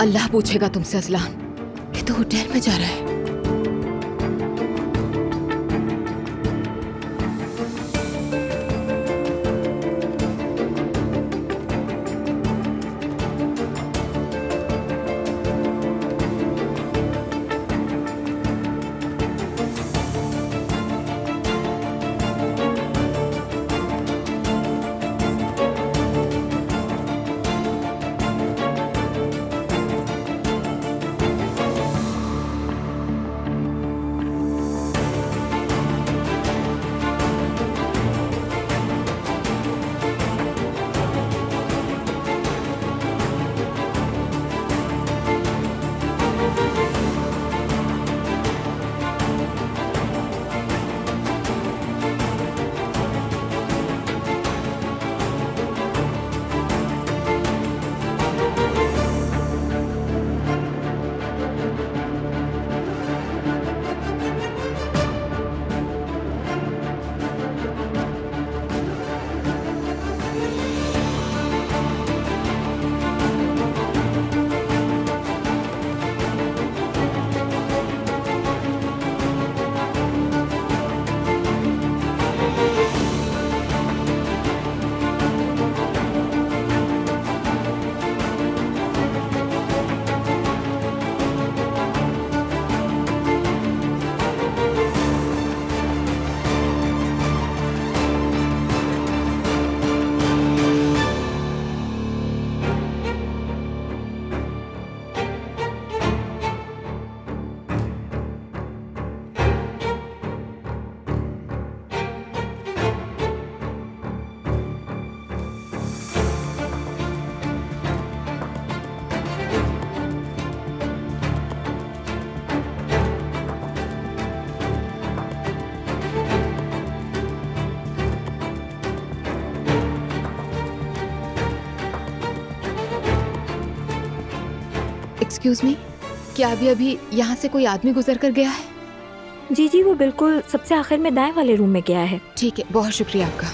अल्लाह पूछेगा तुमसे अजलान कि तू होटल में जा रहा है। एक्सक्यूज मी, क्या अभी यहाँ से कोई आदमी गुजर कर गया है? जी जी, वो बिल्कुल सबसे आखिर में दाएं वाले रूम में गया है। ठीक है, बहुत शुक्रिया आपका।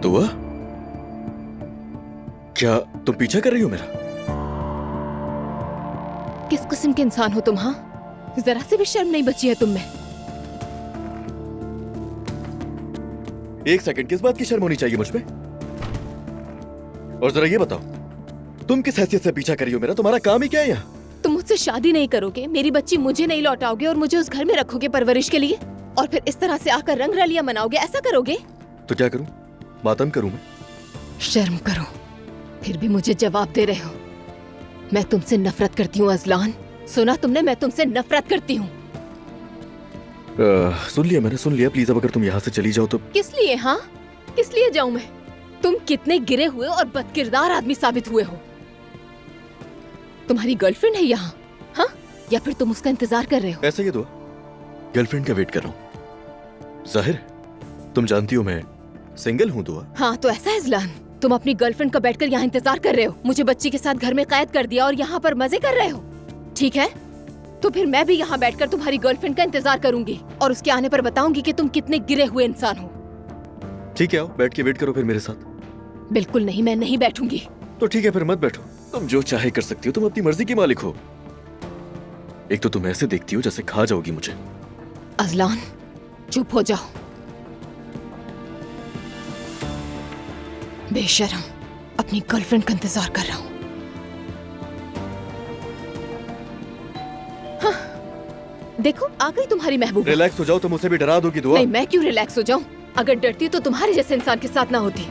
दुआ, क्या तुम पीछा कर रही हो मेरा? किस किस्म के इंसान हो तुम? हाँ, जरा से भी शर्म नहीं बची है तुम में। एक सेकंड, किस बात की शर्म होनी चाहिए मुझ पे? और जरा ये बताओ, तुम किस हैसियत से पीछा कर रही हो मेरा? तुम्हारा काम ही क्या है यहाँ? तुम मुझसे शादी नहीं करोगे, मेरी बच्ची मुझे नहीं लौटाओगे और मुझे उस घर में रखोगे परवरिश के लिए, और फिर इस तरह से आकर रंग रलियां मनाओगे, ऐसा करोगे? तो क्या करूं? मातम करूं मैं? शर्म करो, फिर भी मुझे जवाब दे रहे हो। मैं तुमसे नफरत करती हूँ अजलान, सुना तुमने? मैं तुमसे नफरत करती हूँ। सुन लिया मैंने, सुन लिया। प्लीज अब अगर तुम यहाँ से चली जाओ तो। किस लिए? हाँ, किस लिए जाऊं मैं? तुम कितने गिरे हुए और बदकिरदार आदमी साबित हुए हो। तुम्हारी गर्लफ्रेंड है यहाँ, हाँ? या फिर तुम उसका इंतजार कर रहे हो? ऐसा ही दुआ, गर्लफ्रेंड का वेट कर रहा हूँ। जाहिर, तुम जानती हो मैं सिंगल हूँ दुआ। हाँ, तो ऐसा है अजलान, तुम अपनी गर्लफ्रेंड का बैठकर यहाँ इंतजार कर रहे हो, मुझे बच्ची के साथ घर में कैद कर दिया और यहाँ पर मजे कर रहे हो। ठीक है, तो फिर मैं भी यहाँ बैठकर तुम्हारी गर्लफ्रेंड का इंतजार करूंगी और उसके आने पर बताऊंगी कि तुम कितने गिरे हुए इंसान हो। ठीक है, आओ बैठ के वेट करो फिर मेरे साथ। बिल्कुल नहीं, मैं नहीं बैठूंगी। तो ठीक है, फिर मत बैठो। तुम जो चाहे कर सकती हो, तुम अपनी मर्जी की मालिक हो। एक तो तुम ऐसे देखती हो जैसे खा जाओगी मुझे। अजलान, चुप हो जाओ। बेशर्म, अपनी गर्लफ्रेंड का इंतजार कर रहा हूँ। हाँ, देखो आ गई तुम्हारी महबूबा। रिलैक्स हो जाओ, तुम उसे भी डरा दोगी दुआ। नहीं, मैं क्यों रिलैक्स हो जाऊं? अगर डरती तो तुम्हारे जैसे इंसान के साथ ना होती।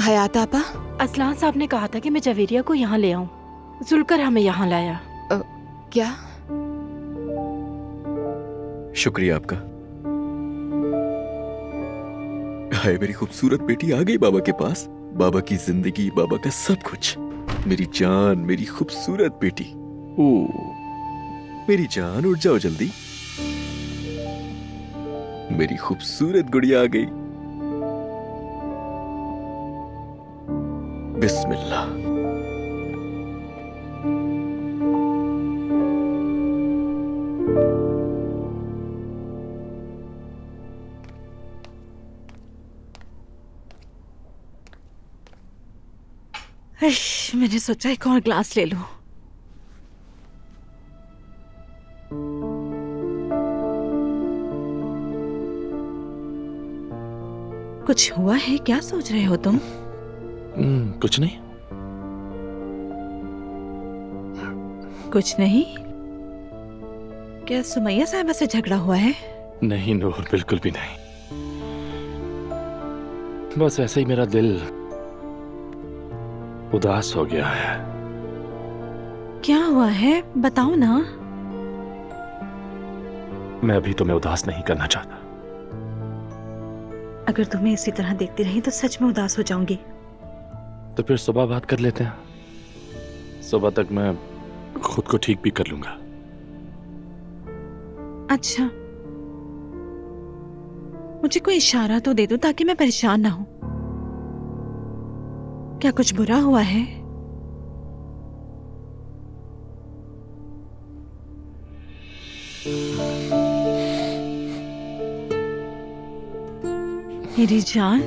हयात आपा। असलान साहब ने कहा था कि मैं जवेरिया को यहाँ ले आऊं। जुलकर हमें यहाँ लाया। क्या? शुक्रिया आपका। हाय मेरी खूबसूरत बेटी आ गई बाबा के पास। बाबा की जिंदगी, बाबा का सब कुछ। मेरी जान, मेरी खूबसूरत बेटी। ओ मेरी जान, उठ जाओ जल्दी। मेरी खूबसूरत गुड़िया आ गई। बिस्मिल्लाह। मैंने सोचा एक और ग्लास ले लूं। कुछ हुआ है? क्या सोच रहे हो तुम? कुछ नहीं। कुछ नहीं? क्या सुमैया साहिबा से झगड़ा हुआ है? नहीं नूर, बिल्कुल भी नहीं। बस ऐसे ही मेरा दिल उदास हो गया है। क्या हुआ है? बताओ ना। मैं अभी तुम्हें उदास नहीं करना चाहता। अगर तुम्हें इसी तरह देखती रही तो सच में उदास हो जाऊंगी। तो फिर सुबह बात कर लेते हैं। सुबह तक मैं खुद को ठीक भी कर लूंगा। अच्छा, मुझे कोई इशारा तो दे दो ताकि मैं परेशान ना हूं। क्या कुछ बुरा हुआ है? मेरी जान,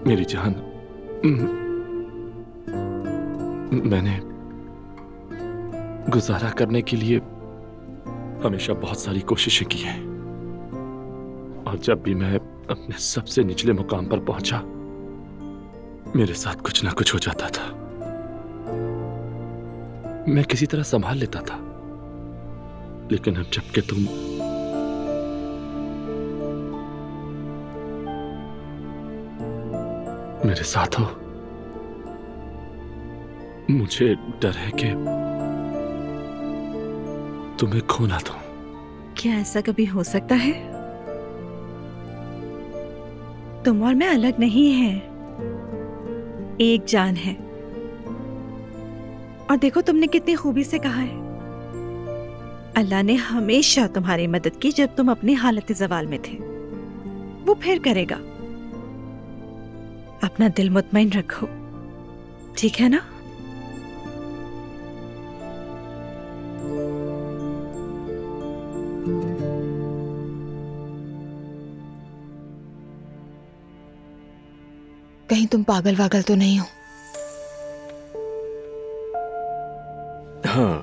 मेरी जान, मैंने गुजारा करने के लिए हमेशा बहुत सारी कोशिशें की हैं, और जब भी मैं अपने सबसे निचले मुकाम पर पहुंचा, मेरे साथ कुछ ना कुछ हो जाता था। मैं किसी तरह संभाल लेता था, लेकिन अब जबकि तुम मेरे साथ हो, मुझे डर है कि तुम्हें खो ना दूं। क्या ऐसा कभी हो सकता है? तुम और मैं अलग नहीं हैं, एक जान है। और देखो तुमने कितनी खूबी से कहा है, अल्लाह ने हमेशा तुम्हारी मदद की जब तुम अपनी हालत ज़वाल में थे। वो फिर करेगा। अपना दिल मुतमईन रखो, ठीक है ना? कहीं तुम पागल वागल तो नहीं हो? हाँ,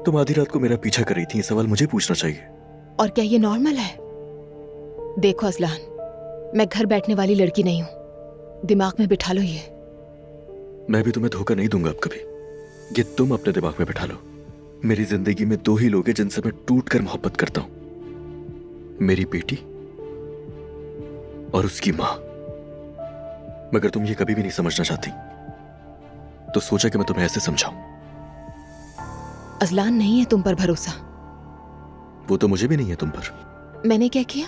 तुम आधी रात को मेरा पीछा कर रही थी, ये सवाल मुझे पूछना चाहिए। और क्या ये नॉर्मल है? देखो असलान, मैं घर बैठने वाली लड़की नहीं हूं। दिमाग में बिठा लो ये। मैं भी तुम्हें धोखा नहीं दूंगा अब कभी। ये तुम अपने दिमाग में बिठा लो। मेरी जिंदगी में दो ही लोग हैं जिनसे मैं टूटकर मोहब्बत करता हूं, मेरी बेटी और उसकी मां। मगर तुम ये कभी भी नहीं समझना चाहती, तो सोचा कि मैं तुम्हें ऐसे समझाऊं। अजलान, नहीं है तुम पर भरोसा। वो तो मुझे भी नहीं है तुम पर। मैंने क्या किया?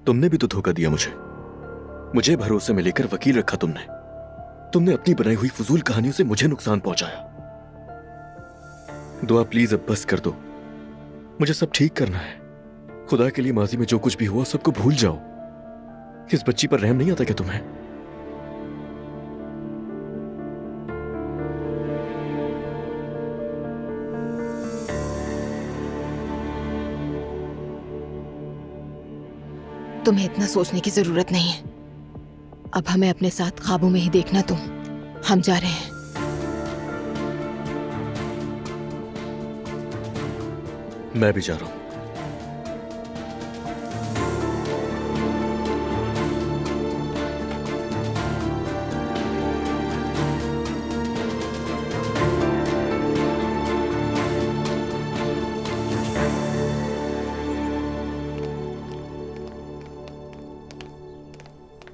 तुमने भी तो धोखा दिया मुझे भरोसे में लेकर वकील रखा तुमने अपनी बनाई हुई फजूल कहानियों से मुझे नुकसान पहुंचाया। दुआ प्लीज अब बस कर दो। मुझे सब ठीक करना है। खुदा के लिए माजी में जो कुछ भी हुआ सबको भूल जाओ। इस बच्ची पर रहम नहीं आता क्या तुम्हें? तुम्हें इतना सोचने की जरूरत नहीं है। अब हमें अपने साथ ख्वाबों में ही देखना तुम। हम जा रहे हैं। मैं भी जा रहा हूं।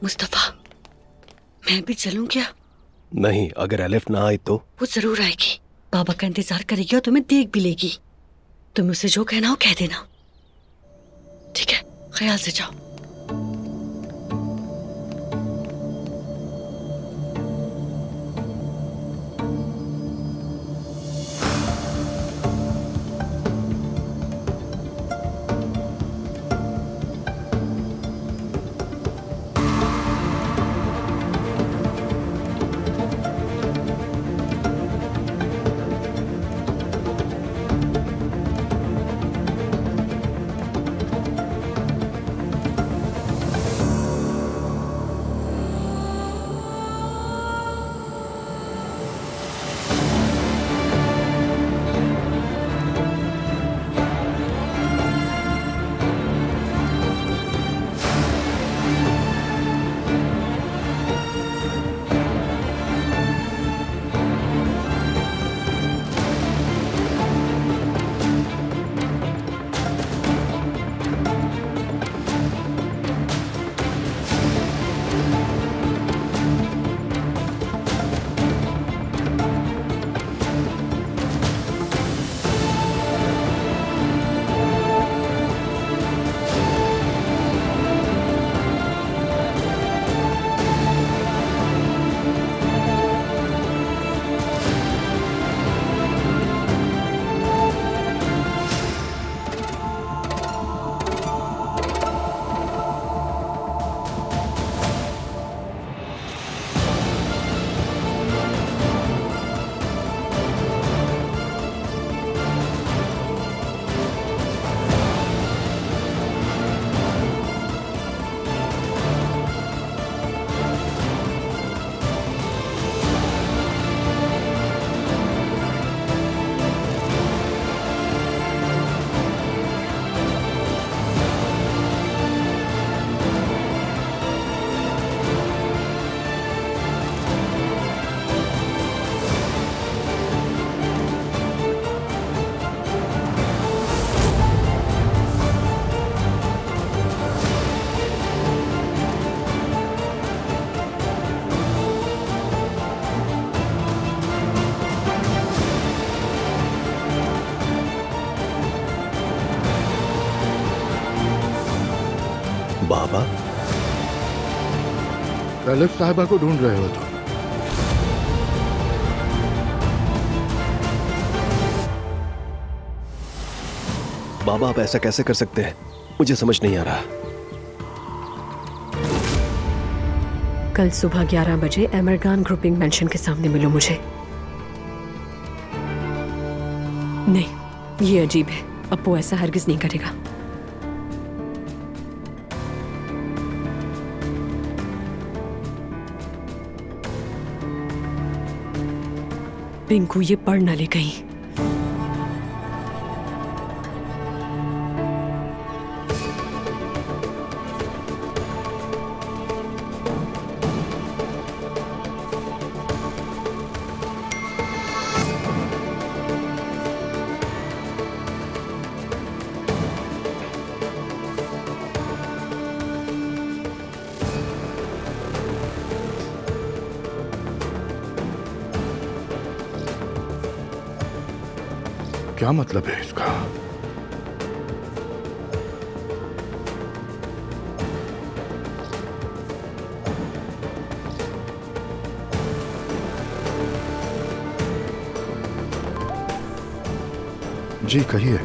मुस्तफा, मैं भी चलूं क्या? नहीं, अगर एलिफ ना आई तो? वो जरूर आएगी। बाबा का इंतजार करेगी और तुम्हें देख भी लेगी। तुम उसे जो कहना हो कह देना, ठीक है? ख्याल से जाओ। बाबा, एलिफ साहिबा को ढूंढ रहे हो तुम? बाबा आप ऐसा कैसे कर सकते हैं? मुझे समझ नहीं आ रहा। कल सुबह 11 बजे एमरगान ग्रुपिंग मेंशन के सामने मिलो मुझे। नहीं, ये अजीब है। अप्पू ऐसा हरगिज नहीं करेगा। पिंकू ये पढ़ न ले कहीं। क्या मतलब है इसका? जी कहिए।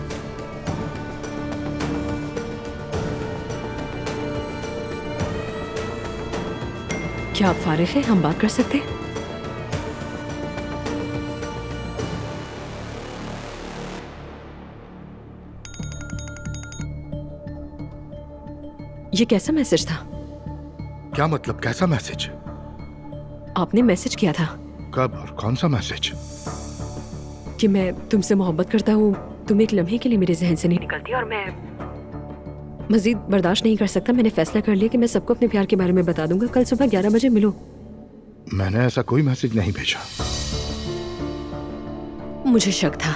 क्या आप फारिग हैं? हम बात कर सकते हैं? ये कैसा मैसेज था? क्या मतलब कैसा मैसेज? आपने मैसेज किया था। कब और कौन सा मैसेज? कि मैं तुमसे मोहब्बत करता हूँ, तुम एक लम्हे के लिए मेरे जहन से नहीं निकलती और मैं मजीद बर्दाश्त नहीं कर सकता। मैंने फैसला कर लिया कि मैं सबको अपने प्यार के बारे में बता दूंगा। कल सुबह 11 बजे मिलो। मैंने ऐसा कोई मैसेज नहीं भेजा। मुझे शक था,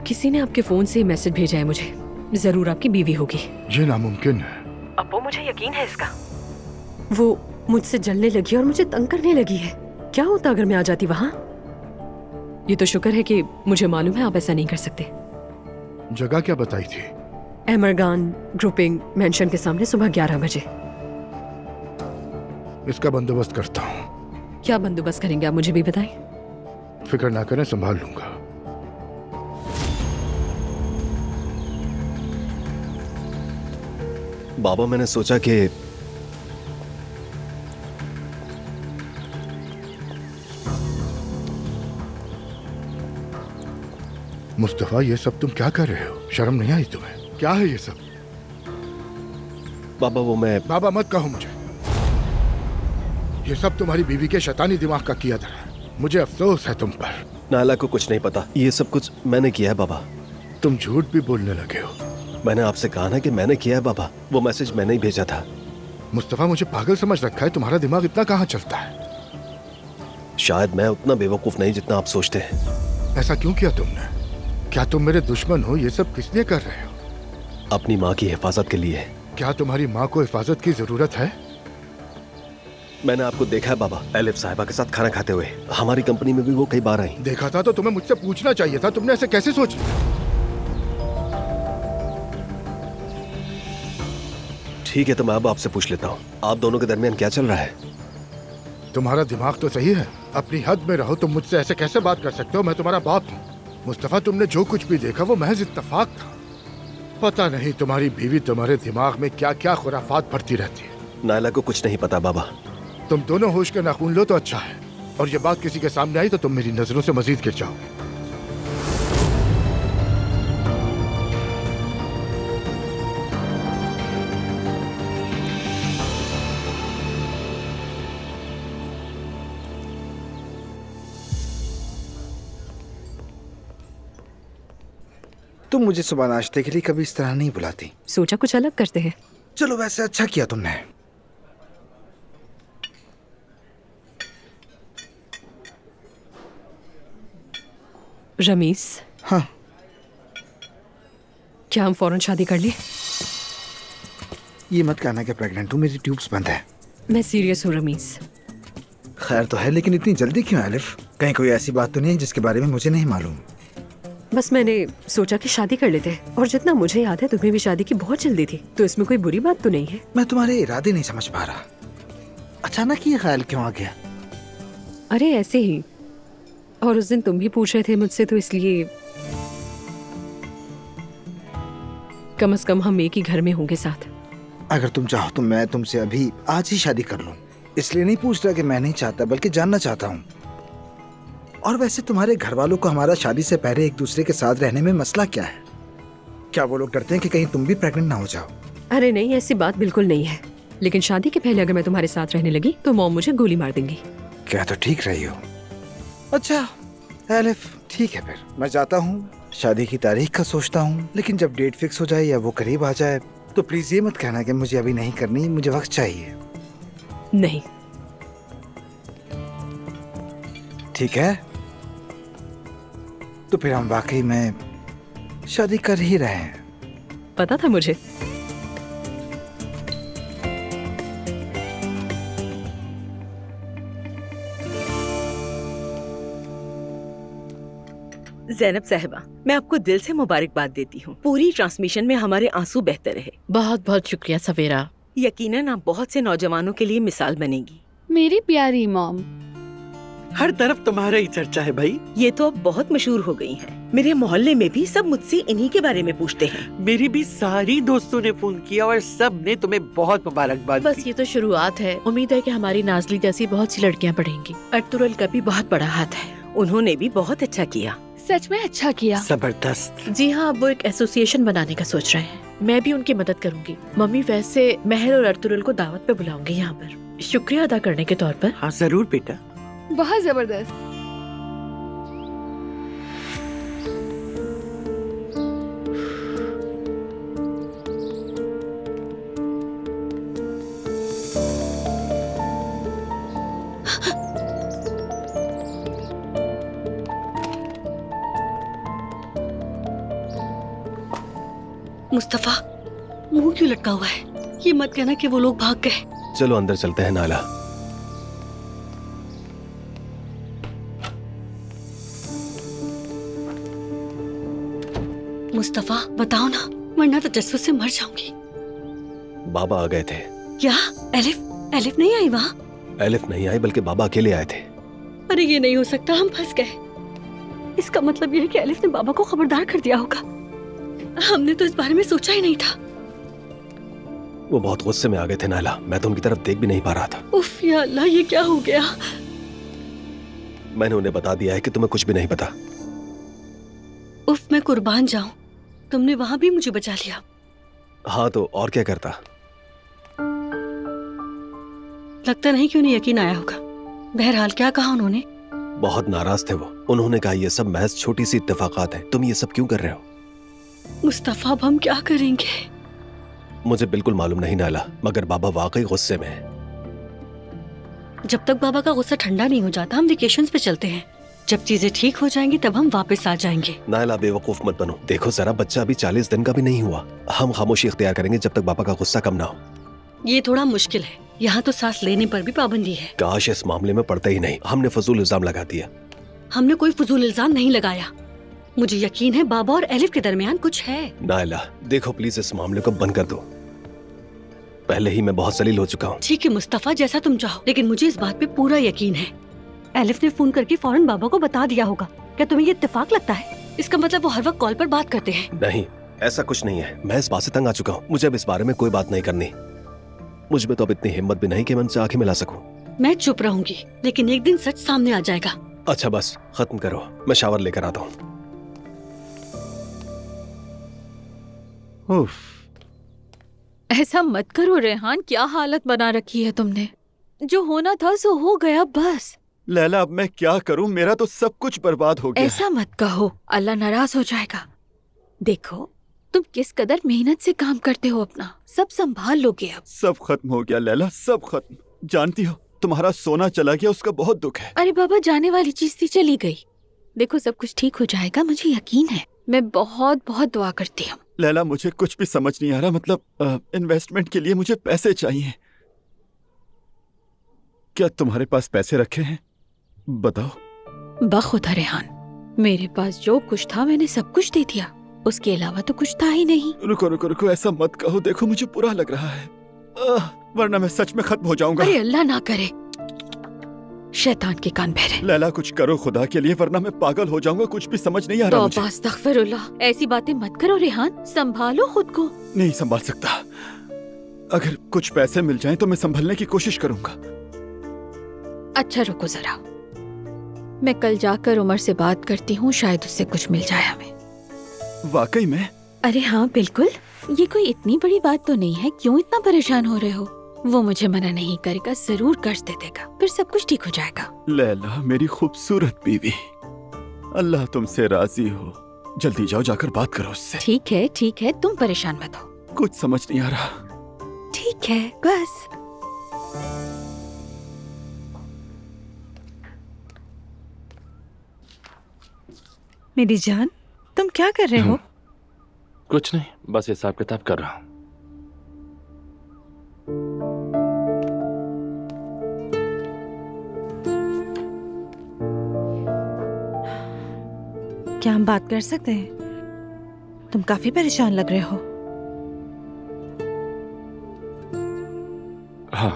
किसी ने आपके फोन से मैसेज भेजा है मुझे। जरूर आपकी बीवी होगी। ये नामुमकिन है। अब वो मुझे यकीन है इसका। वो मुझसे जलने लगी और मुझे तंग करने लगी है। क्या होता अगर मैं आ जाती वहां? ये तो शुक्र है कि मुझे मालूम है आप ऐसा नहीं कर सकते। जगह क्या बताई थी? एमरगान ग्रुपिंग मेंशन के सामने सुबह 11 बजे। इसका बंदोबस्त करता हूँ। क्या बंदोबस्त करेंगे आप, मुझे भी बताएं। फिक्र ना करें, संभाल लूंगा। बाबा, मैंने सोचा कि मुस्तफा, ये सब तुम क्या कर रहे हो? शर्म नहीं आई तुम्हें? क्या है ये सब? बाबा, वो मैं... बाबा मत कहो मुझे। ये सब तुम्हारी बीवी के शैतानी दिमाग का किया था। मुझे अफसोस है तुम पर। नाला को कुछ नहीं पता। ये सब कुछ मैंने किया है बाबा। तुम झूठ भी बोलने लगे हो। मैंने आपसे कहा ना कि मैंने किया है बाबा। वो मैसेज मैंने ही भेजा था। मुस्तफा, मुझे पागल समझ रखा है? तुम्हारा दिमाग इतना कहाँ चलता है? शायद मैं उतना बेवकूफ नहीं जितना आप सोचते हैं। ऐसा क्यों किया तुमने? क्या तुम मेरे दुश्मन हो? ये सब किस लिए कर रहे हो? अपनी माँ की हिफाजत के लिए। क्या तुम्हारी माँ को हिफाजत की जरूरत है? मैंने आपको देखा है बाबा, एलिफ साहिबा के साथ खाना खाते हुए। हमारी कंपनी में भी वो कई बार आई। देखा था तो तुम्हें मुझसे पूछना चाहिए था। तुमने ऐसे कैसे सोच लिया? ठीक है, तो मैं अब आपसे पूछ लेता हूँ, आप दोनों के दरमियान क्या चल रहा है? तुम्हारा दिमाग तो सही है। अपनी हद में रहो। तुम मुझसे ऐसे कैसे बात कर सकते हो? मैं तुम्हारा बाप हूँ। मुस्तफा, तुमने जो कुछ भी देखा वो महज इत्तेफाक था। पता नहीं तुम्हारी बीवी तुम्हारे दिमाग में क्या क्या खुराफात भरती रहती है। नायला को कुछ नहीं पता बाबा। तुम दोनों होश के नाखून लो तो अच्छा है, और ये बात किसी के सामने आई तो तुम मेरी नजरों से मजीद गिर जाओगे। तुम मुझे सुबह नाश्ते के लिए कभी इस तरह नहीं बुलाती। सोचा कुछ अलग करते हैं। चलो, वैसे अच्छा किया तुमने। रमीस, हाँ, क्या हम फौरन शादी कर लिए? ये मत कहना कि प्रेग्नेंट हूँ। मेरी ट्यूब्स बंद है। मैं सीरियस हूँ रमीस। खैर तो है, लेकिन इतनी जल्दी क्यों एलिफ? कहीं कोई ऐसी बात तो नहीं जिसके बारे में मुझे नहीं मालूम? बस मैंने सोचा कि शादी कर लेते हैं, और जितना मुझे याद है तुम्हें भी शादी की बहुत जल्दी थी, तो इसमें कोई बुरी बात तो नहीं है। मैं तुम्हारे इरादे नहीं समझ पा रहा। अचानक ये ख्याल क्यों आ गया? अरे ऐसे ही, और उस दिन तुम भी पूछ रहे थे मुझसे, तो इसलिए कम से कम हम एक ही घर में होंगे साथ। अगर तुम चाहो तो मैं तुमसे अभी आज ही शादी कर लूं। इसलिए नहीं पूछ रहा कि मैं नहीं चाहता, बल्कि जानना चाहता हूँ। और वैसे तुम्हारे घर वालों को हमारा शादी से पहले एक दूसरे के साथ रहने में मसला क्या है? क्या वो लोग डरते हैं कि कहीं तुम भी प्रेग्नेंट ना हो जाओ? अरे नहीं, ऐसी बात बिल्कुल नहीं है, लेकिन शादी के पहले अगर मैं तुम्हारे साथ रहने लगी तो मॉम मुझे गोली मार देंगी। क्या तो ठीक रही हो। अच्छा एलिफ, ठीक है, फिर मैं जाता हूँ। शादी की तारीख का सोचता हूँ, लेकिन जब डेट फिक्स हो जाए या वो करीब आ जाए तो प्लीज ये मत कहना कि मुझे अभी नहीं करनी, मुझे वक्त चाहिए। नहीं। ठीक है, तो फिर हम वाकई में शादी कर ही रहे हैं। पता था मुझे। ज़ैनब साहिबा, मैं आपको दिल से मुबारकबाद देती हूँ। पूरी ट्रांसमिशन में हमारे आंसू बहते रहे। बहुत बहुत शुक्रिया सवेरा। यकीनन आप बहुत से नौजवानों के लिए मिसाल बनेगी। मेरी प्यारी मॉम, हर तरफ तुम्हारा ही चर्चा है भाई। ये तो अब बहुत मशहूर हो गई हैं। मेरे मोहल्ले में भी सब मुझसे इन्हीं के बारे में पूछते हैं। मेरी भी सारी दोस्तों ने फोन किया और सब ने तुम्हें बहुत मुबारकबाद दी। बस ये तो शुरुआत है। उम्मीद है कि हमारी नाजली जैसी बहुत सी लड़कियां पढ़ेंगी। अर्तुगरुल का भी बहुत बड़ा हाथ है। उन्होंने भी बहुत अच्छा किया। सच में अच्छा किया। जबरदस्त। जी हाँ, अब वो एक एसोसिएशन बनाने का सोच रहे हैं। मैं भी उनकी मदद करूंगी। मम्मी, वैसे महल और अर्तुगरुल को दावत पे बुलाऊंगी यहाँ पर, शुक्रिया अदा करने के तौर पर। हाँ जरूर बेटा। बहुत जबरदस्त। मुस्तफा, मुंह क्यों लटका हुआ है? ये मत कहना कि वो लोग भाग गए। चलो अंदर चलते हैं नाला। मुस्तफा बताओ ना, वरना तो जस्सू से मर जाऊंगी। बाबा आ गए थे। क्या? एलिफ नहीं आई वहाँ? एलिफ नहीं आई, बल्कि बाबा अकेले आए थे। अरे ये नहीं हो सकता, हम फंस गए। इसका मतलब यह है कि एलिफ ने बाबा को खबरदार कर दिया होगा। हमने तो इस बारे में सोचा ही नहीं था। वो बहुत गुस्से में आ गए थे नाला, मैं तो उनकी तरफ देख भी नहीं पा रहा था। उफ या अल्लाह, ये क्या हो गया? मैंने उन्हें बता दिया है कि तुम्हें कुछ भी नहीं पता। उफ, मैं कुर्बान जाऊं, तुमने वहां भी मुझे बचा लिया। हाँ तो और क्या करता। लगता नहीं कि उन्हें यकीन आया होगा। बहरहाल क्या कहा उन्होंने? बहुत नाराज थे वो। उन्होंने कहा ये सब महज छोटी सी इत्तेफाकात है, तुम ये सब क्यों कर रहे हो। मुस्तफा, अब हम क्या करेंगे? मुझे बिल्कुल मालूम नहीं नाला, मगर बाबा वाकई गुस्से में है। जब तक बाबा का गुस्सा ठंडा नहीं हो जाता हम वेकेशंस पे चलते हैं। जब चीजें ठीक हो जाएंगी तब हम वापस आ जाएंगे। नाला बेवकूफ मत बनो। देखो जरा, बच्चा अभी 40 दिन का भी नहीं हुआ। हम खामोशी इख्तियार करेंगे जब तक बाबा का गुस्सा कम ना हो। ये थोड़ा मुश्किल है, यहाँ तो सांस लेने पर भी पाबंदी है। काश इस मामले में पड़ता ही नहीं। हमने फजूल इल्जाम लगा दिया। हमने कोई फजूल इल्जाम नहीं लगाया। मुझे यकीन है बाबा और एलिफ के दरमियान कुछ है। नाला देखो प्लीज, इस मामले को बंद कर दो। पहले ही मैं बहुत जलील हो चुका हूँ। ठीक है मुस्तफा, जैसा तुम चाहो, लेकिन मुझे इस बात पे पूरा यकीन है एलिफ ने फोन करके फौरन बाबा को बता दिया होगा। क्या तुम्हें ये इत्तेफाक लगता है? इसका मतलब वो हर वक्त कॉल पर बात करते हैं। नहीं, ऐसा कुछ नहीं है। मैं इस बात से तंग आ चुका हूँ। मुझे अब इस बारे में कोई बात नहीं करनी। मुझ में तो अब इतनी हिम्मत भी नहीं कि मैं उनसे आंखें मिला सकूं। मैं चुप रहूंगी, लेकिन एक दिन सच सामने आ जाएगा। अच्छा बस खत्म करो, मैं शावर लेकर आता हूँ। ऐसा मत करो रेहान, क्या हालत बना रखी है तुमने। जो होना था सो हो गया बस। लैला अब मैं क्या करूं, मेरा तो सब कुछ बर्बाद हो गया। ऐसा मत कहो, अल्लाह नाराज हो जाएगा। देखो तुम किस कदर मेहनत से काम करते हो, अपना सब संभाल लोगे। अब सब खत्म हो गया लैला, सब खत्म। जानती हो तुम्हारा सोना चला गया, उसका बहुत दुख है। अरे बाबा, जाने वाली चीज थी, चली गई। देखो सब कुछ ठीक हो जाएगा, मुझे यकीन है। मैं बहुत बहुत दुआ करती हूँ। लैला मुझे कुछ भी समझ नहीं आ रहा। मतलब इन्वेस्टमेंट के लिए मुझे पैसे चाहिए। क्या तुम्हारे पास पैसे रखे हैं? बताओ। बखुदा रेहान, मेरे पास जो कुछ था मैंने सब कुछ दे दिया। उसके अलावा तो कुछ था ही नहीं। रुको रुको रुको, ऐसा मत कहो। देखो मुझे बुरा लग रहा है, वरना मैं सच में खत्म हो जाऊंगा। अरे अल्लाह ना करे, शैतान के कान बहरे। लैला कुछ करो खुदा के लिए, वरना मैं पागल हो जाऊंगा। कुछ भी समझ नहीं आ रहा मुझे। अस्तगफिरुल्लाह, ऐसी बातें मत करो रेहान, संभालो खुद को। नहीं संभाल सकता। अगर कुछ पैसे मिल जाएं तो मैं संभलने की कोशिश करूंगा। अच्छा रुको जरा, मैं कल जाकर उमर से बात करती हूँ, शायद उससे कुछ मिल जाए हमें। वाकई में? अरे हाँ बिल्कुल, ये कोई इतनी बड़ी बात तो नहीं है। क्यों इतना परेशान हो रहे हो? वो मुझे मना नहीं करेगा, जरूर कर्ज दे देगा, फिर सब कुछ ठीक हो जाएगा। लैला मेरी खूबसूरत बीवी, अल्लाह तुमसे राजी हो। जल्दी जाओ, जाकर बात करो उससे। ठीक है, तुम परेशान मत हो। कुछ समझ नहीं आ रहा। ठीक है बस। मेरी जान, तुम क्या कर रहे हो? कुछ नहीं, बस हिसाब किताब कर रहा हूँ। क्या हम बात कर सकते हैं? तुम काफी परेशान लग रहे हो। हाँ,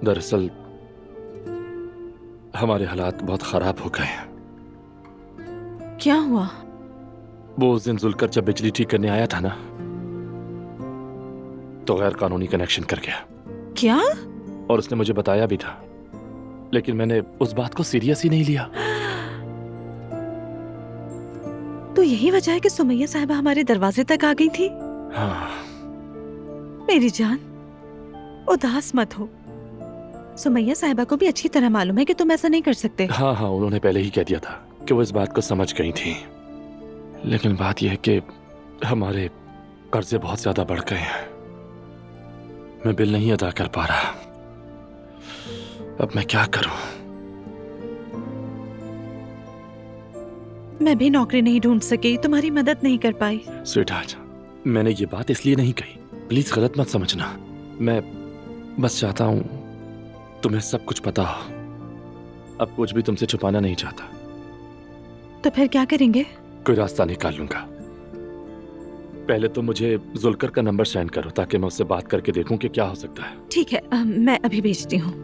दरअसल हमारे हालात बहुत खराब हो गए हैं। क्या हुआ? वो उस दिन जुलकर जब बिजली ठीक करने आया था ना, तो गैर कानूनी कनेक्शन कर गया। क्या? और उसने मुझे बताया भी था, लेकिन मैंने उस बात को सीरियस ही नहीं लिया। तो यही वजह है कि सुमैया साहिबा हमारे दरवाजे तक आ गई थी। हाँ। मेरी जान, उदास मत हो। सुमैया साहिबा को भी अच्छी तरह मालूम है कि तुम ऐसा नहीं कर सकते। हाँ, उन्होंने पहले ही कह दिया था कि वो इस बात को समझ गई थी। लेकिन बात यह है कि हमारे कर्जे बहुत ज्यादा बढ़ गए हैं। मैं बिल नहीं अदा कर पा रहा। अब मैं क्या करूं? मैं भी नौकरी नहीं ढूंढ सकी, तुम्हारी मदद नहीं कर पाई। स्वीटहार्ट, मैंने ये बात इसलिए नहीं कही, प्लीज गलत मत समझना। मैं बस चाहता हूं तुम्हें सब कुछ पता हो। अब कुछ भी तुमसे छुपाना नहीं चाहता। तो फिर क्या करेंगे? कोई रास्ता निकाल लूंगा। पहले तो मुझे जुल्कर का नंबर सेंड करो ताकि मैं उससे बात करके देखूं कि क्या हो सकता है। ठीक है, मैं अभी भेजती हूँ।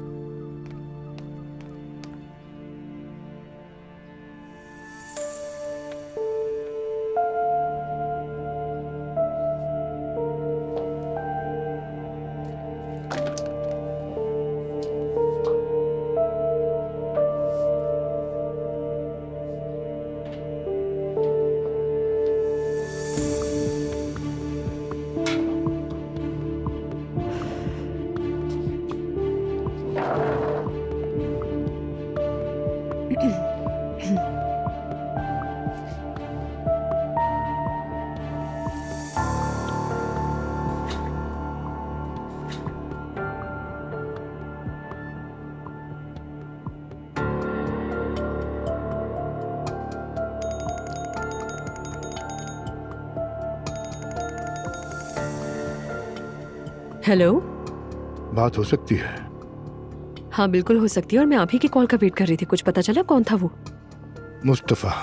हेलो, बात हो सकती है? हाँ बिल्कुल हो सकती है, और मैं आप ही की कॉल का वेट कर रही थी। कुछ पता चला कौन था वो? मुस्तफा।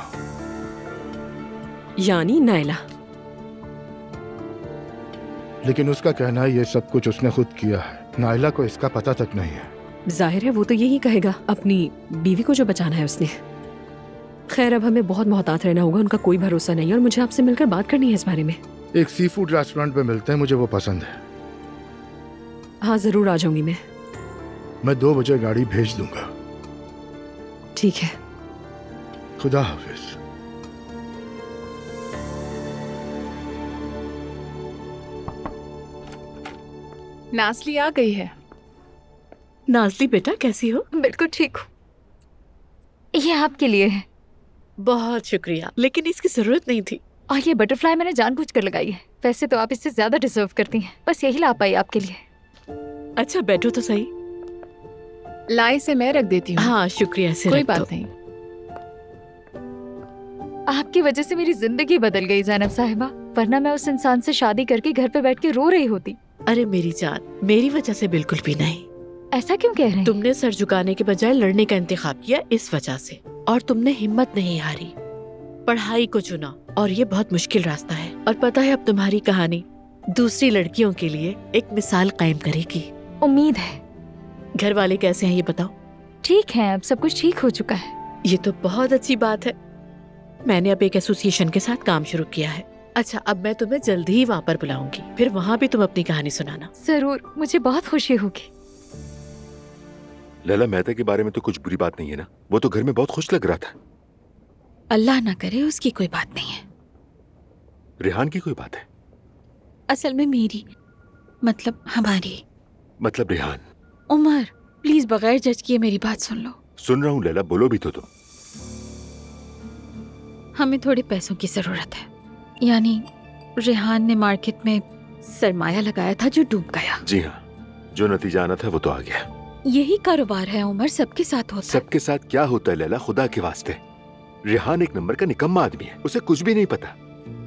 यानी नायला। लेकिन उसका कहना है ये सब कुछ उसने खुद किया है। नायला को इसका पता तक नहीं है। जाहिर है वो तो यही कहेगा, अपनी बीवी को जो बचाना है उसने। खैर अब हमें बहुत मोहतात रहना होगा, उनका कोई भरोसा नहीं है, और मुझे आपसे मिलकर बात करनी है इस बारे में। एक सी फूड रेस्टोरेंट पे मिलते हैं, मुझे वो पसंद है। हाँ जरूर आ जाऊंगी मैं 2 बजे गाड़ी भेज दूंगा। ठीक है, खुदा हाफिज। नाज़ली आ गई है। नाज़ली बेटा कैसी हो? बिल्कुल ठीक हूँ। ये आपके लिए है। बहुत शुक्रिया, लेकिन इसकी जरूरत नहीं थी। और ये बटरफ्लाई मैंने जानबूझकर लगाई है। वैसे तो आप इससे ज्यादा डिजर्व करती हैं, बस यही ला पाई आपके लिए। अच्छा बैठो तो सही। लाई से मैं रख देती हूँ। हाँ शुक्रिया से कोई रख बात दो। नहीं। आपकी वजह से मेरी जिंदगी बदल गई ज़ैनब साहिबा, वरना मैं उस इंसान से शादी करके घर पे बैठ के रो रही होती। अरे मेरी जान, मेरी वजह से बिल्कुल भी नहीं। ऐसा क्यों कह रहे हैं? तुमने सर झुकाने के बजाय लड़ने का इंतखाब किया इस वजह से, और तुमने हिम्मत नहीं हारी, पढ़ाई को चुना, और ये बहुत मुश्किल रास्ता है। और पता है अब तुम्हारी कहानी दूसरी लड़कियों के लिए एक मिसाल कायम करेगी। उम्मीद है। घर वाले कैसे हैं ये बताओ? ठीक है, अब सब कुछ ठीक हो चुका है। ये तो बहुत अच्छी बात है। मैंने अब एक एसोसिएशन के साथ काम शुरू किया है। अच्छा अब मैं तुम्हें जल्दी ही वहाँ पर बुलाऊंगी, फिर वहाँ भी तुम अपनी कहानी सुनाना। जरूर, मुझे बहुत खुशी होगी। लैला, मेहता के बारे में तो कुछ बुरी बात नहीं है ना? वो तो घर में बहुत खुश लग रहा था। अल्लाह ना करे उसकी कोई बात नहीं है। रेहान की कोई बात है? असल में मेरी, मतलब हमारी। मतलब रेहान? उमर प्लीज बगैर जज किए मेरी बात सुन लो। सुन रहा हूँ लैला, बोलो भी तो तुम। हमें थोड़े पैसों की जरूरत है। यानी रेहान ने मार्केट में सरमाया लगाया था जो डूब गया। जी हाँ, जो नतीजा आना था वो तो आ गया। यही कारोबार है उमर, सबके साथ होता है। सबके साथ क्या होता है लैला, खुदा के वास्ते? रेहान एक नंबर का निकम्मा आदमी है, उसे कुछ भी नहीं पता।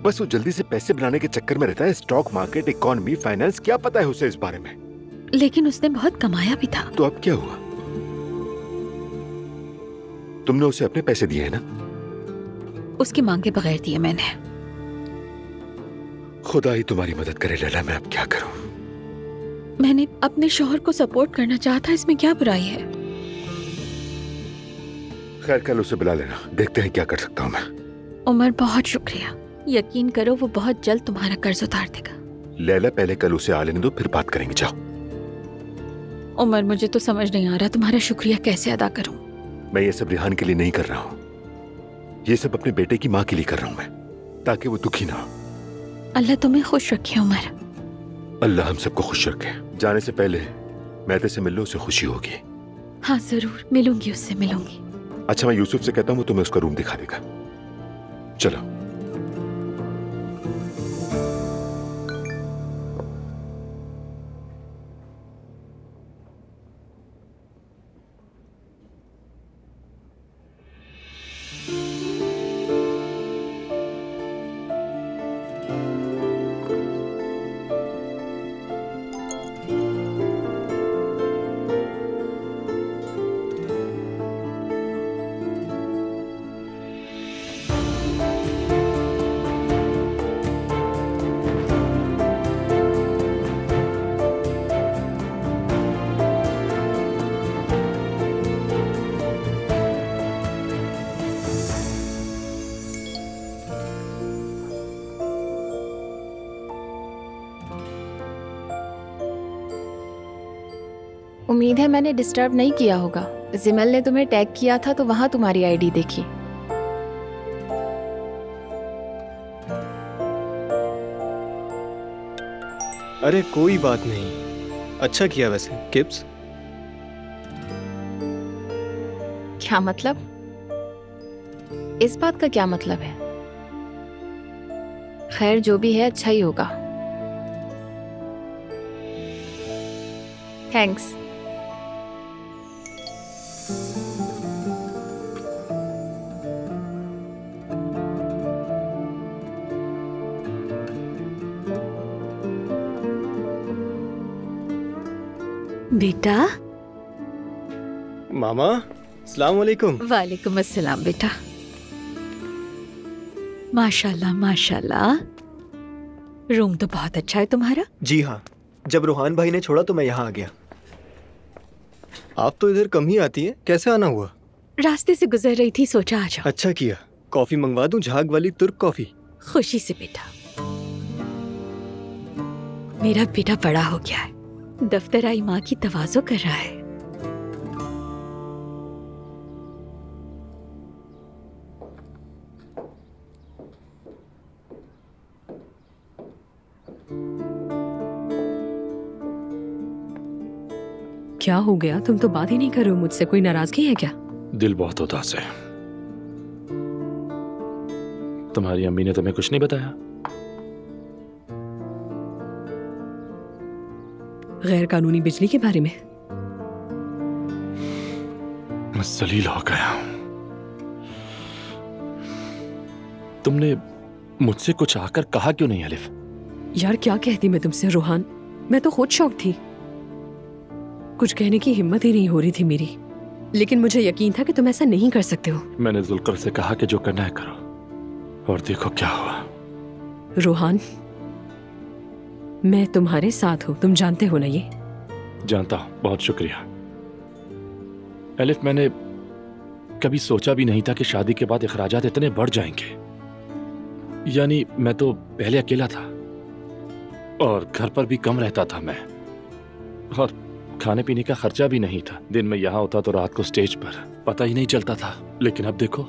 बस वो जल्दी से पैसे बनाने के चक्कर में रहता है। स्टॉक मार्केट, इकोनॉमी, फाइनेंस, क्या पता है उसे इस बारे में? लेकिन उसने बहुत कमाया भी था। तो अब क्या हुआ? तुमने उसे अपने पैसे दिए हैं ना? उसके मांगे बगैर दिए मैंने। खुदा ही तुम्हारी मदद करे लैला, मैं अब क्या करूं? मैंने अपने शौहर को सपोर्ट करना चाहा था, इसमें क्या बुराई है? खैर कल उसे बुला लेना, देखते हैं क्या कर सकता हूँ मैं। उमर बहुत शुक्रिया, यकीन करो वो बहुत जल्द तुम्हारा कर्ज उतार देगा। लैला पहले कल उसे आ लेने दो, फिर बात करेंगे। जाओ। उमर मुझे तो समझ नहीं आ रहा तुम्हारा शुक्रिया कैसे अदा करूं। मैं ये सब रेहान के लिए नहीं कर रहा हूँ, ये सब अपने बेटे की माँ के लिए कर रहा हूँ मैं, ताकि वो दुखी ना हो। अल्लाह तुम्हें खुश रखे उमर। अल्लाह हम सबको खुश रखे। जाने से पहले मेहते से मिल लो, उसे खुशी होगी। हाँ जरूर मिलूंगी, उससे मिलूंगी। अच्छा मैं यूसुफ से कहता हूँ, तुम्हें उसका रूम दिखा देगा। चलो। उम्मीद है मैंने डिस्टर्ब नहीं किया होगा। जिमल ने तुम्हें टैग किया था तो वहां तुम्हारी आईडी देखी। अरे कोई बात नहीं, अच्छा किया वैसे किप्स। क्या मतलब? इस बात का क्या मतलब है? खैर जो भी है अच्छा ही होगा। थैंक्स। बेटा। मामा, अस्सलाम वालेकुम। वालेकुम अस्सलाम बेटा। माशाल्लाह माशाल्लाह, रूम तो बहुत अच्छा है तुम्हारा। जी हाँ, जब रूहान भाई ने छोड़ा तो मैं यहाँ आ गया। आप तो इधर कम ही आती हैं, कैसे आना हुआ? रास्ते से गुजर रही थी, सोचा आ जाओ। अच्छा किया। कॉफी मंगवा दूं, झाग वाली तुर्क कॉफी? खुशी से बेटा। मेरा बेटा बड़ा हो गया है, दफ्तर आई माँ की तवाज़ो कर रहा है। क्या हो गया? तुम तो बात ही नहीं कर रहे हो मुझसे, कोई नाराजगी है क्या? दिल बहुत उदास है। तुम्हारी अम्मी ने तुम्हें कुछ नहीं बताया? गैर कानूनी बिजली के बारे में? मैं जलील हो गया। तुमने मुझसे कुछ आकर कहा क्यों नहीं अलिफ? यार क्या कहती मैं तुमसे रोहान, मैं तो खुद शौक थी, कुछ कहने की हिम्मत ही नहीं हो रही थी मेरी, लेकिन मुझे यकीन था कि तुम ऐसा नहीं कर सकते हो। मैंने जुल्कर से कहा कि जो करना है करो, और देखो क्या हुआ। रोहान, मैं तुम्हारे साथ हूं, तुम जानते हो ना ये? जानता हूं, बहुत शुक्रिया अलिफ। मैंने कभी सोचा भी नहीं था कि शादी के बाद अखराजात इतने बढ़ जाएंगे। यानी मैं तो पहले अकेला था और घर पर भी कम रहता था मैं, और खाने पीने का खर्चा भी नहीं था। दिन में यहाँ होता तो रात को स्टेज पर, पता ही नहीं चलता था। लेकिन अब देखो,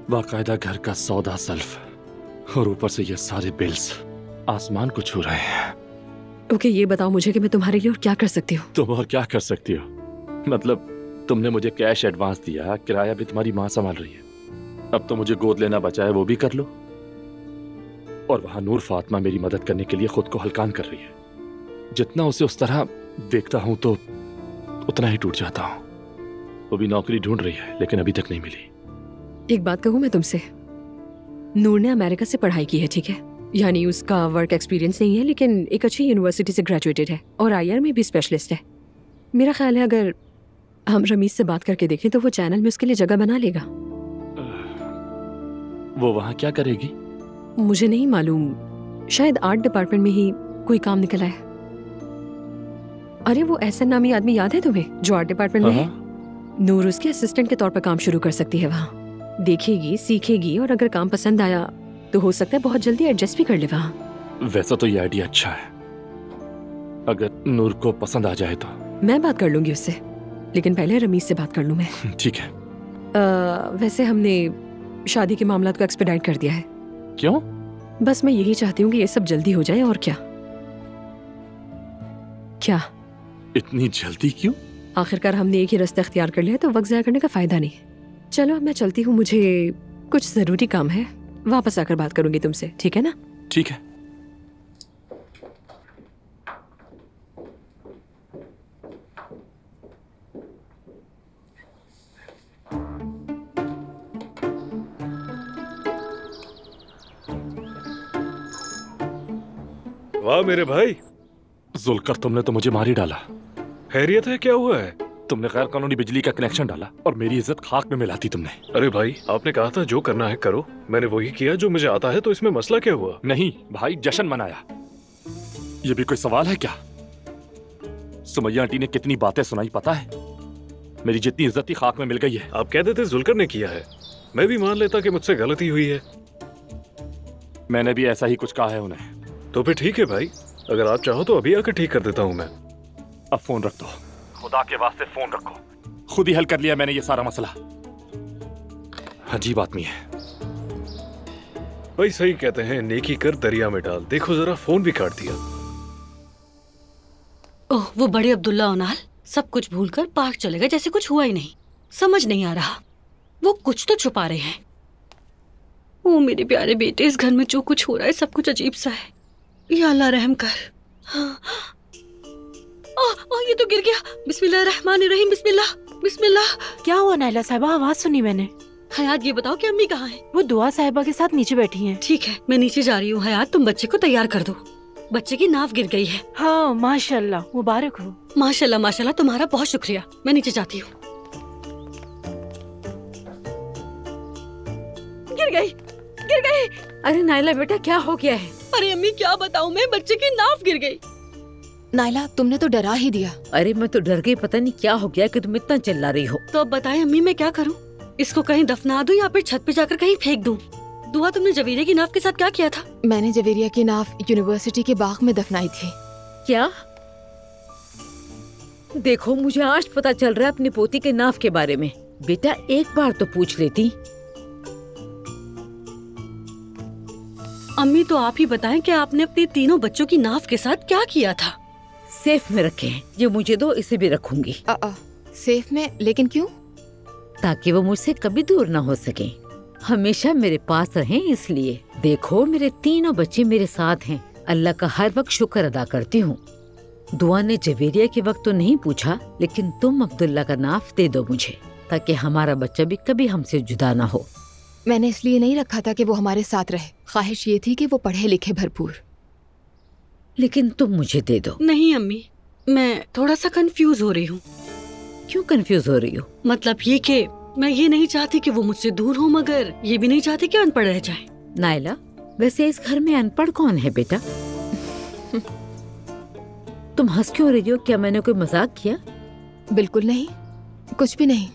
बाकायदा घर का सौदा सल्फ और ऊपर से ये सारे बिल्स आसमान को छू रहे हैं। ओके, ये बताओ मुझे कि मैं तुम्हारे लिए और क्या कर सकती हूँ? तुम और क्या कर सकती हो? मतलब तुमने मुझे कैश एडवांस दिया, किराया भी तुम्हारी माँ संभाल रही है, अब तो मुझे गोद लेना बचा है वो भी कर लो। और वहां नूर फातिमा मेरी मदद करने के लिए खुद को हल्कान कर रही है। जितना उसे उस तरह देखता हूं तो उतना ही टूट जाता हूं। वो भी नौकरी ढूंढ रही है लेकिन अभी तक नहीं मिली। एक बात कहूँ मैं तुमसे, नूर ने अमेरिका से पढ़ाई की है, ठीक है? यानी उसका वर्क एक्सपीरियंस नहीं है, लेकिन एक अच्छी यूनिवर्सिटी से ग्रेजुएटेड है और IR में भी स्पेशलिस्ट है। मेरा ख्याल है अगर हम रमीज से बात करके देखें तो वो चैनल में उसके लिए जगह बना लेगा। वो वहां क्या करेगी? मुझे नहीं मालूम, शायद आर्ट डिपार्टमेंट में ही कोई काम निकला है। अरे वो SN नामी आदमी याद है तुम्हें जो आर्ट डिपार्टमेंट में है? नूर उसके असिस्टेंट के तौर पर काम शुरू कर सकती है वहाँ। देखेगी, सीखेगी और अगर काम पसंद आया तो हो सकता है बहुत जल्दी एडजस्ट भी कर ले वहाँ। वैसा तो ये आइडिया अच्छा है, अगर नूर को पसंद आ जाए तो। मैं बात कर लूंगी उससे, लेकिन पहले रमीज से बात कर लूं मैं। ठीक है। वैसे हमने शादी के मामला को एक्सपेडाइट कर दिया है। क्यों? बस मैं यही चाहती हूँ कि ये सब जल्दी हो जाए। और क्या क्या इतनी जल्दी क्यों? आखिरकार हमने एक ही रास्ता अख्तियार कर लिया तो वक्त ज़ाया करने का फायदा नहीं। चलो अब मैं चलती हूँ, मुझे कुछ जरूरी काम है, वापस आकर बात करूंगी तुमसे, ठीक है ना? ठीक है। वाह मेरे भाई। जुल्कर, तुमने तो मुझे मार ही डाला। खैरियत है, क्या हुआ है? तुमने गैर कानूनी बिजली का कनेक्शन डाला और मेरी इज्जत खाक में मिलाती तुमने। अरे भाई, आपने कहा था जो करना है करो, मैंने वही किया जो मुझे आता है, तो इसमें मसला क्या हुआ? नहीं भाई, जश्न मनाया। ये भी कोई सवाल है क्या? सुमैया आंटी ने कितनी बातें सुनाई पता है? मेरी जितनी इज्जत थी खाक में मिल गई है। आप कह देते जुल्कर ने किया है, मैं भी मान लेता कि मुझसे गलती हुई है। मैंने भी ऐसा ही कुछ कहा है उन्हें। तो फिर ठीक है भाई, अगर आप चाहो तो अभी आकर ठीक कर देता हूँ मैं। अब फोन रख दो। खुदा के वास्ते फोन रखो। खुद ही हल कर लिया मैंने ये सारा मसला। अजीब आदमी है। भाई सही कहते हैं, नेकी कर दरिया में डाल। देखो जरा, फोन भी काट दिया। ओह, वो बड़े अब्दुल्ला ओनाल सब कुछ भूलकर पार्क चले गए जैसे कुछ हुआ ही नहीं। समझ नहीं आ रहा, वो कुछ तो छुपा रहे हैं। ओ मेरे प्यारे बेटे, इस घर में जो कुछ हो रहा है सब कुछ अजीब सा है। या अल्लाह रहम कर। हाँ। ये तो गिर गया। बिस्मिल्लाहिर्रहमानिर्रहीम। बिस्मिल्लाह बिस्मिल्लाह। क्या हुआ नाइला साहिबा? आवाज सुनी मैंने। हयात, ये बताओ कि अम्मी कहाँ हैं? वो दुआ साहिबा के साथ नीचे बैठी हैं। ठीक है, मैं नीचे जा रही हूँ। हयात, तुम बच्चे को तैयार कर दो। बच्चे की नाव गिर गई है। हाँ माशाल्लाह, मुबारक हो। माशाल्लाह माशाल्लाह, तुम्हारा बहुत शुक्रिया। मैं नीचे जाती हूँ। गिर गई, गिर गई। अरे नाइला बेटा, क्या हो गया है? अरे अम्मी क्या बताऊँ मैं, बच्चे की नाव गिर गई। नाइला, तुमने तो डरा ही दिया। अरे मैं तो डर गई, पता नहीं क्या हो गया कि तुम इतना चिल्ला रही हो। तो अब बताएं अम्मी, मैं क्या करूं? इसको कहीं दफना दूं या फिर छत पे जाकर कहीं फेंक दूं? दुआ, तुमने जवेरिया की नाव के साथ क्या किया था? मैंने जवेरिया की नाव यूनिवर्सिटी के बाग में दफनाई थी। क्या? देखो, मुझे आज पता चल रहा है अपनी पोती के नाव के बारे में। बेटा एक बार तो पूछ लेती। अम्मी तो आप ही बताएं कि आपने अपने तीनों बच्चों की नाव के साथ क्या किया था? सेफ में रखे हैं। ये मुझे दो, इसे भी रखूंगी। सेफ में? लेकिन क्यों? ताकि वो मुझसे कभी दूर ना हो सके, हमेशा मेरे पास रहें इसलिए। देखो, मेरे तीनों बच्चे मेरे साथ हैं। अल्लाह का हर वक्त शुक्र अदा करती हूँ। दुआ ने जवेरिया के वक्त तो नहीं पूछा, लेकिन तुम अब्दुल्ला का नाफ दे दो मुझे, ताकि हमारा बच्चा भी कभी हमसे जुदा ना हो। मैंने इसलिए नहीं रखा था कि वो हमारे साथ रहे। ख्वाहिश ये थी कि वो पढ़े लिखे भरपूर। लेकिन तुम मुझे दे दो। नहीं अम्मी, मैं थोड़ा सा कंफ्यूज हो रही हूँ। क्यों कंफ्यूज हो रही हो? मतलब ये कि मैं ये नहीं चाहती कि वो मुझसे दूर हो, मगर ये भी नहीं चाहती कि अनपढ़ रह जाए। नाइला, वैसे इस घर में अनपढ़ कौन है बेटा? तुम हंस क्यों रही हो? क्या मैंने कोई मजाक किया? बिल्कुल नहीं, कुछ भी नहीं।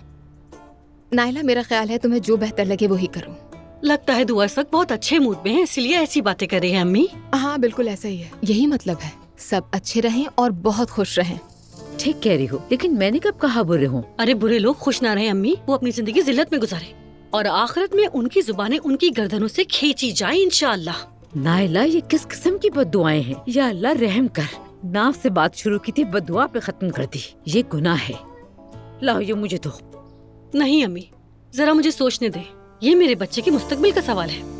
नाइला, मेरा ख्याल है तुम्हें जो बेहतर लगे वो ही करो। लगता है दुआ इस वक्त बहुत अच्छे मूड में है, इसलिए ऐसी बातें कर रही है अम्मी। हाँ बिल्कुल ऐसा ही है, यही मतलब है। सब अच्छे रहें और बहुत खुश रहें। ठीक कह रही हो, लेकिन मैंने कब कहा बुरे हों? अरे बुरे लोग खुश ना रहे अम्मी, वो अपनी जिंदगी जिल्लत में गुजारे और आखिरत में उनकी जुबानें उनकी गर्दनों से खींची जाए इंशाअल्लाह। नाइला, ये किस किस्म की बद्दुआएं हैं? या अल्लाह रहम कर। नाव से बात शुरू की थी, बद्दुआ पे खत्म कर दी। ये गुनाह है। लाओ ये मुझे दो। नहीं अम्मी, जरा मुझे सोचने दे। ये मेरे बच्चे के मुस्तकबिल का सवाल है।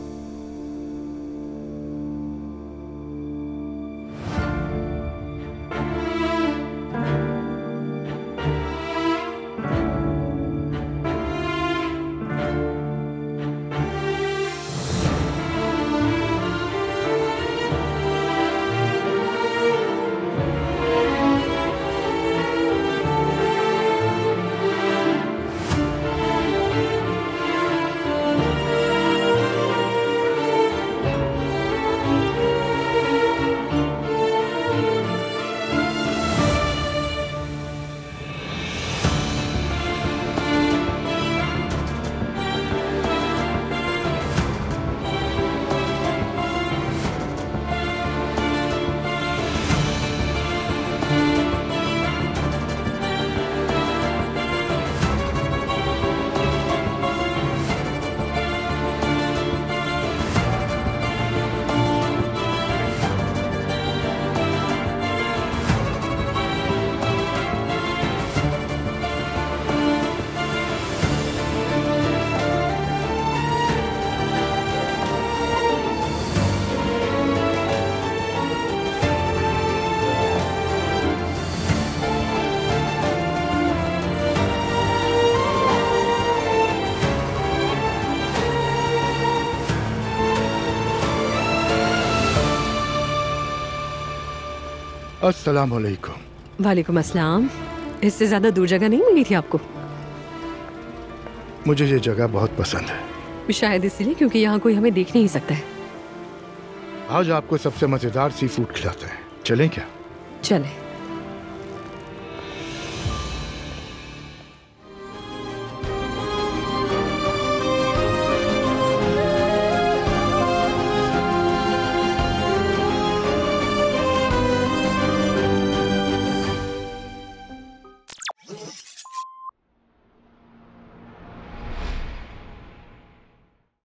अस्सलाम वालेकुम। वालेकुम अस्सलाम। इससे ज्यादा दूर जगह नहीं मिली थी आपको? मुझे ये जगह बहुत पसंद है। शायद इसलिए क्योंकि यहाँ कोई हमें देख नहीं सकता है। आज आपको सबसे मजेदार सी फूड खिलाते हैं, चलें क्या? चले।